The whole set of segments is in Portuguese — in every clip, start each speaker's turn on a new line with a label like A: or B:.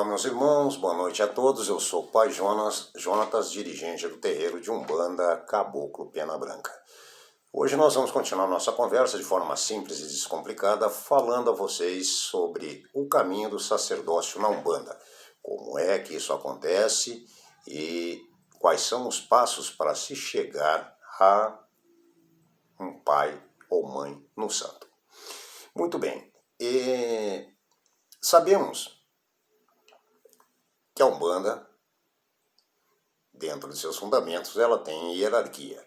A: Olá, meus irmãos, boa noite a todos. Eu sou o Pai Jonatas, dirigente do terreiro de Umbanda Caboclo Pena Branca. Hoje nós vamos continuar nossa conversa de forma simples e descomplicada, falando a vocês sobre o caminho do sacerdócio na Umbanda. Como é que isso acontece e quais são os passos para se chegar a um pai ou mãe no santo. Muito bem, sabemos que a Umbanda, dentro de seus fundamentos, ela tem hierarquia.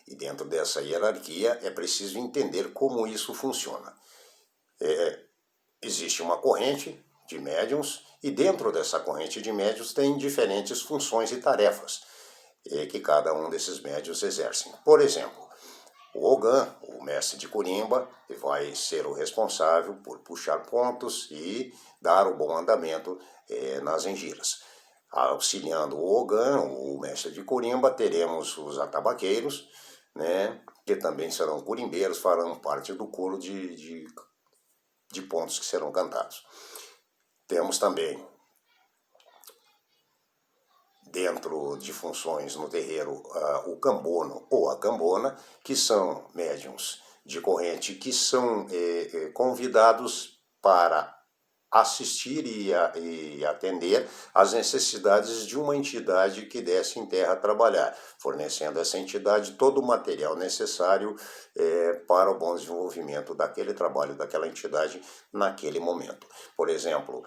A: E dentro dessa hierarquia é preciso entender como isso funciona. Existe uma corrente de médiuns e dentro dessa corrente de médiuns tem diferentes funções e tarefas que cada um desses médiuns exercem. Por exemplo, o Ogã, o mestre de Corimba, vai ser o responsável por puxar pontos e dar o bom andamento nas engiras. Auxiliando o Ogã, o mestre de Corimba, teremos os atabaqueiros, né, que também serão curimbeiros, farão parte do coro de pontos que serão cantados. Temos também, dentro de funções no terreiro, o cambono ou a cambona, que são médiuns de corrente que são convidados para assistir e atender às necessidades de uma entidade que desce em terra trabalhar, fornecendo a essa entidade todo o material necessário para o bom desenvolvimento daquele trabalho, daquela entidade naquele momento. Por exemplo,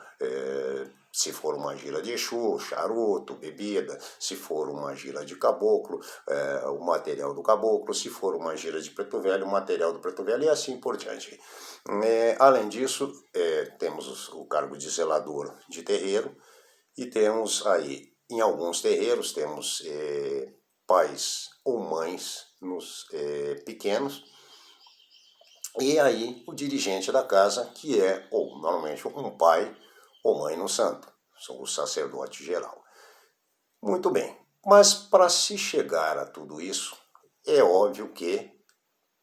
A: se for uma gira de Exu, charuto, bebida; se for uma gira de caboclo, o material do caboclo; se for uma gira de preto velho, o material do preto velho, e assim por diante. Além disso, temos o cargo de zelador de terreiro, e temos aí, em alguns terreiros, temos pais ou mães nos pequenos, e aí o dirigente da casa, que é ou normalmente um pai ou mãe no santo, são o sacerdote geral. Muito bem, mas para se chegar a tudo isso, é óbvio que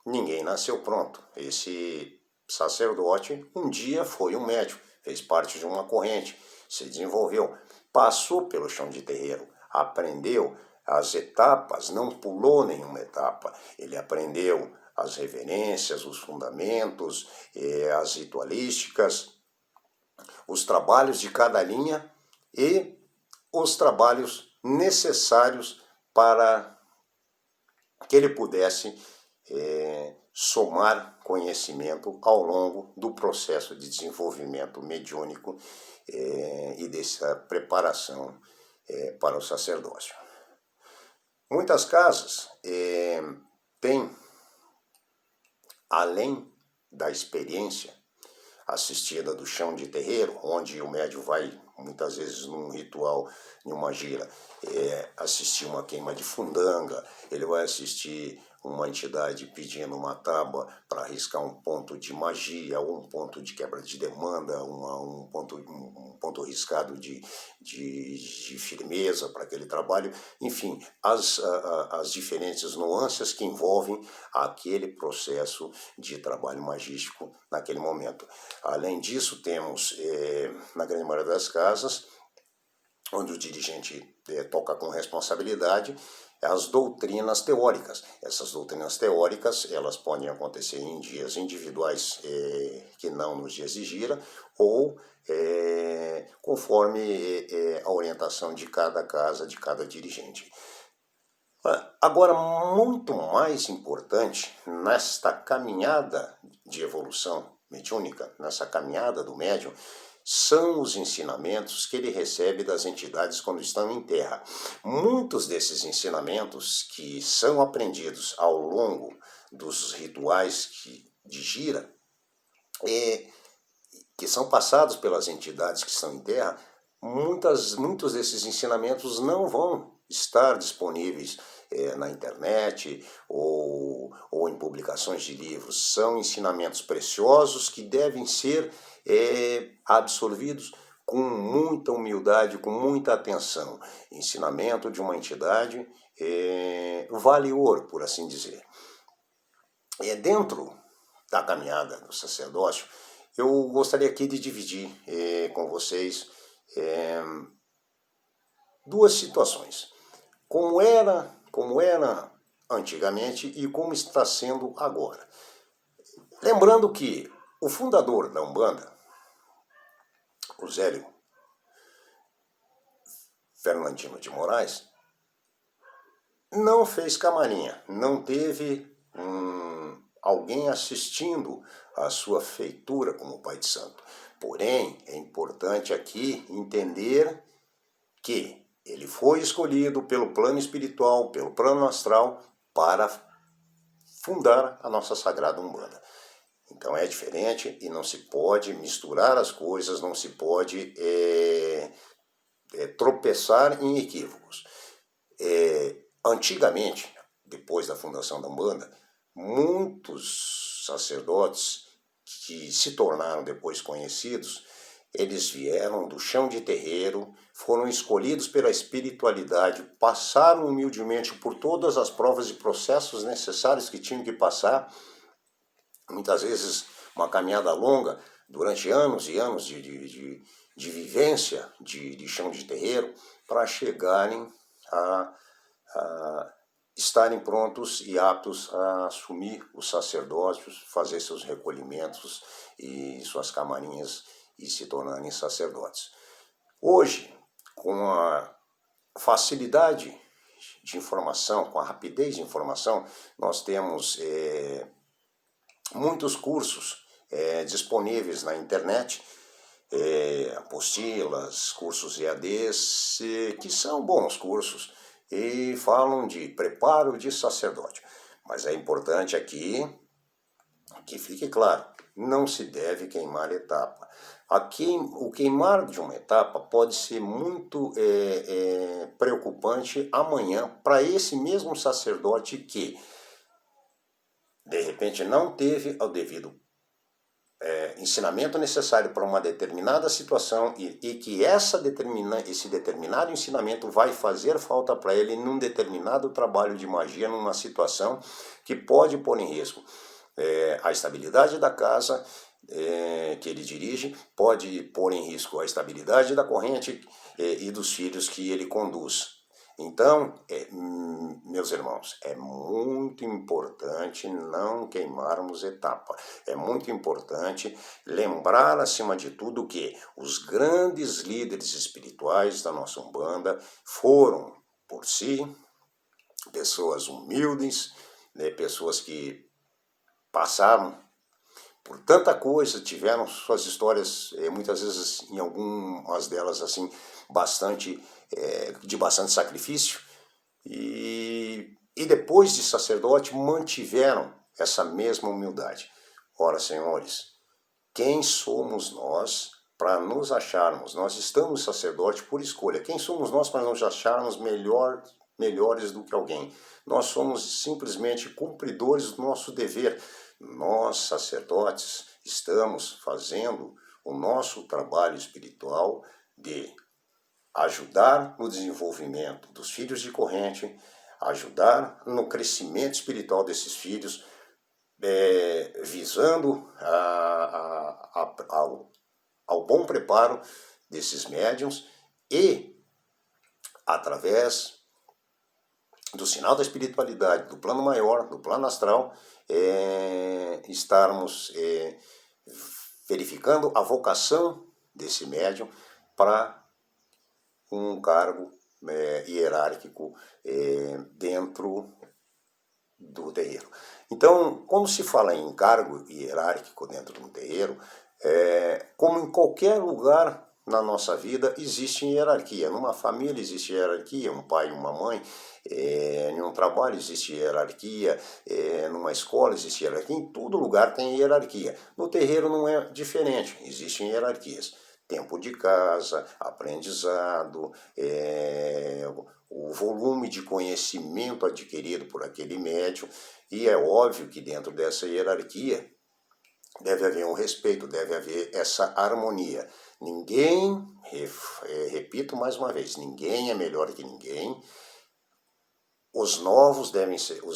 A: ninguém nasceu pronto. Esse sacerdote um dia foi um médium, fez parte de uma corrente, se desenvolveu, passou pelo chão de terreiro, aprendeu as etapas, não pulou nenhuma etapa. Ele aprendeu as reverências, os fundamentos, as ritualísticas, os trabalhos de cada linha e os trabalhos necessários para que ele pudesse somar conhecimento ao longo do processo de desenvolvimento mediúnico e dessa preparação para o sacerdócio. Muitas casas têm, além da experiência assistida do chão de terreiro, onde o médium vai, muitas vezes num ritual, em uma gira, assistir uma queima de fundanga, ele vai assistir uma entidade pedindo uma tábua para riscar um ponto de magia, ou um ponto de quebra de demanda, um ponto riscado de firmeza para aquele trabalho. Enfim, as diferentes nuances que envolvem aquele processo de trabalho magístico naquele momento. Além disso, temos, na grande maioria das casas, onde o dirigente toca com responsabilidade, as doutrinas teóricas. Essas doutrinas teóricas, elas podem acontecer em dias individuais, que não nos dias de gira, ou conforme a orientação de cada casa, de cada dirigente. Agora, muito mais importante nesta caminhada de evolução mediúnica, nessa caminhada do médium, são os ensinamentos que ele recebe das entidades quando estão em terra. Muitos desses ensinamentos que são aprendidos ao longo dos rituais de gira, que são passados pelas entidades que estão em terra, muitos desses ensinamentos não vão estar disponíveis na internet ou em publicações de livros. São ensinamentos preciosos que devem ser absorvidos com muita humildade, com muita atenção. Ensinamento de uma entidade vale ouro, por assim dizer. Dentro da caminhada do sacerdócio, eu gostaria aqui de dividir com vocês duas situações. Como era antigamente e como está sendo agora. Lembrando que o fundador da Umbanda, o Zélio Fernandino de Moraes, não fez camarinha, não teve alguém assistindo à sua feitura como Pai de Santo. Porém, é importante aqui entender que ele foi escolhido pelo plano espiritual, pelo plano astral, para fundar a nossa Sagrada Umbanda. Então é diferente e não se pode misturar as coisas, não se pode tropeçar em equívocos. Antigamente, depois da fundação da Umbanda, muitos sacerdotes que se tornaram depois conhecidos, eles vieram do chão de terreiro, foram escolhidos pela espiritualidade, passaram humildemente por todas as provas e processos necessários que tinham que passar, muitas vezes uma caminhada longa, durante anos e anos de vivência de chão de terreiro, para chegarem a estarem prontos e aptos a assumir os sacerdócios, fazer seus recolhimentos e suas camarinhas e se tornarem sacerdotes. Hoje, com a facilidade de informação, com a rapidez de informação, nós temos muitos cursos disponíveis na internet, apostilas, cursos EADs, que são bons cursos e falam de preparo de sacerdote. Mas é importante aqui que fique claro, não se deve queimar etapa. O queimar de uma etapa pode ser muito preocupante amanhã para esse mesmo sacerdote que, de repente, não teve o devido ensinamento necessário para uma determinada situação e que esse determinado ensinamento vai fazer falta para ele num determinado trabalho de magia, numa situação que pode pôr em risco a estabilidade da casa que ele dirige, pode pôr em risco a estabilidade da corrente e dos filhos que ele conduz. Então, meus irmãos, é muito importante não queimarmos etapa. É muito importante lembrar, acima de tudo, que os grandes líderes espirituais da nossa Umbanda foram, por si, pessoas humildes, pessoas que passaram por tanta coisa, tiveram suas histórias, muitas vezes, em algumas delas, assim, de bastante sacrifício, e depois de sacerdote mantiveram essa mesma humildade. Ora, senhores, quem somos nós para nos acharmos? Nós estamos sacerdote por escolha. Quem somos nós para nos acharmos melhores do que alguém? Nós somos simplesmente cumpridores do nosso dever. Nós, sacerdotes, estamos fazendo o nosso trabalho espiritual de ajudar no desenvolvimento dos filhos de corrente, ajudar no crescimento espiritual desses filhos, visando ao bom preparo desses médiuns e, através do sinal da espiritualidade, do plano maior, do plano astral, estarmos verificando a vocação desse médium para um cargo hierárquico dentro do terreiro. Então, quando se fala em cargo hierárquico dentro de um terreiro, como em qualquer lugar na nossa vida existe hierarquia. Numa família existe hierarquia, um pai e uma mãe. Em um trabalho existe hierarquia, numa escola existe hierarquia, em todo lugar tem hierarquia. No terreiro não é diferente, existem hierarquias. Tempo de casa, aprendizado, o volume de conhecimento adquirido por aquele médium, e é óbvio que dentro dessa hierarquia deve haver um respeito, deve haver essa harmonia. Ninguém, repito mais uma vez, ninguém é melhor que ninguém. Os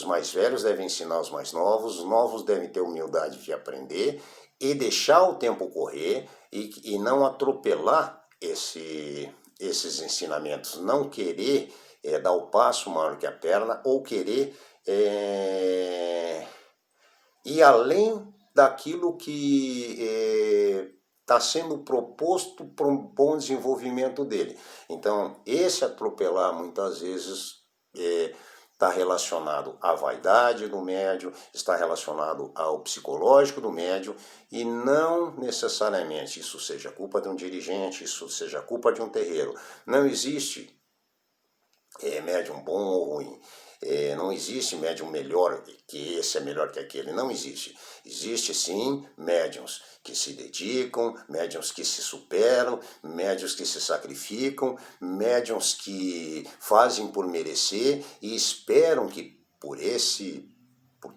A: mais velhos devem ensinar os mais novos, os novos devem ter humildade de aprender e deixar o tempo correr e não atropelar esses ensinamentos, não querer dar o passo maior que a perna ou querer ir além daquilo que está sendo proposto para um bom desenvolvimento dele. Então, esse atropelar muitas vezes está relacionado à vaidade do médium, está relacionado ao psicológico do médium, e não necessariamente isso seja culpa de um dirigente, isso seja culpa de um terreiro. Não existe médium bom ou ruim. Não existe médium melhor que esse é melhor que aquele, não existe. Existe sim médiums que se dedicam, médiums que se superam, médiums que se sacrificam, médiums que fazem por merecer e esperam que por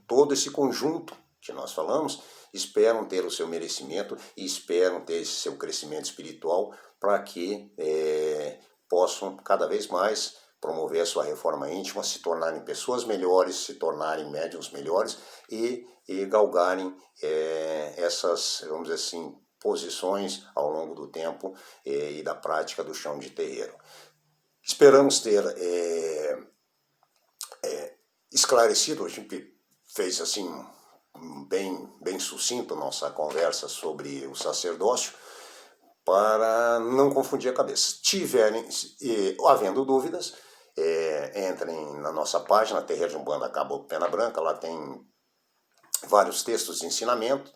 A: todo esse conjunto que nós falamos, esperam ter o seu merecimento e esperam ter esse seu crescimento espiritual para que possam cada vez mais promover a sua reforma íntima, se tornarem pessoas melhores, se tornarem médiuns melhores e galgarem essas, vamos dizer assim, posições ao longo do tempo e da prática do chão de terreiro. Esperamos ter esclarecido, a gente fez assim bem sucinto nossa conversa sobre o sacerdócio, para não confundir a cabeça. Havendo dúvidas, entrem na nossa página, Terreiro de Umbanda Caboclo Pena Branca, lá tem vários textos de ensinamento,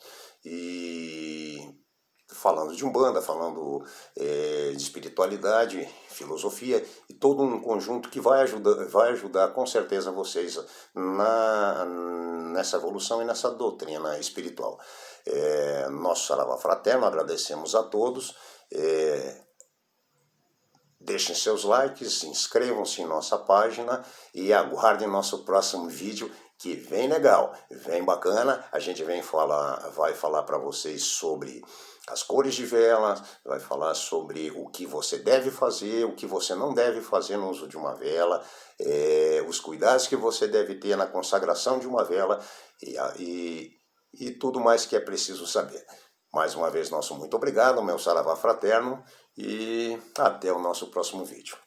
A: e falando de Umbanda, falando de espiritualidade, filosofia, e todo um conjunto que vai ajudar com certeza vocês nessa evolução e nessa doutrina espiritual. Nosso saravá fraterno, agradecemos a todos. Deixem seus likes, inscrevam-se em nossa página e aguardem nosso próximo vídeo, que vem legal, vem bacana. A gente vai falar para vocês sobre as cores de vela, vai falar sobre o que você deve fazer, o que você não deve fazer no uso de uma vela, os cuidados que você deve ter na consagração de uma vela e tudo mais que é preciso saber. Mais uma vez, nosso muito obrigado, meu saravá fraterno, e até o nosso próximo vídeo.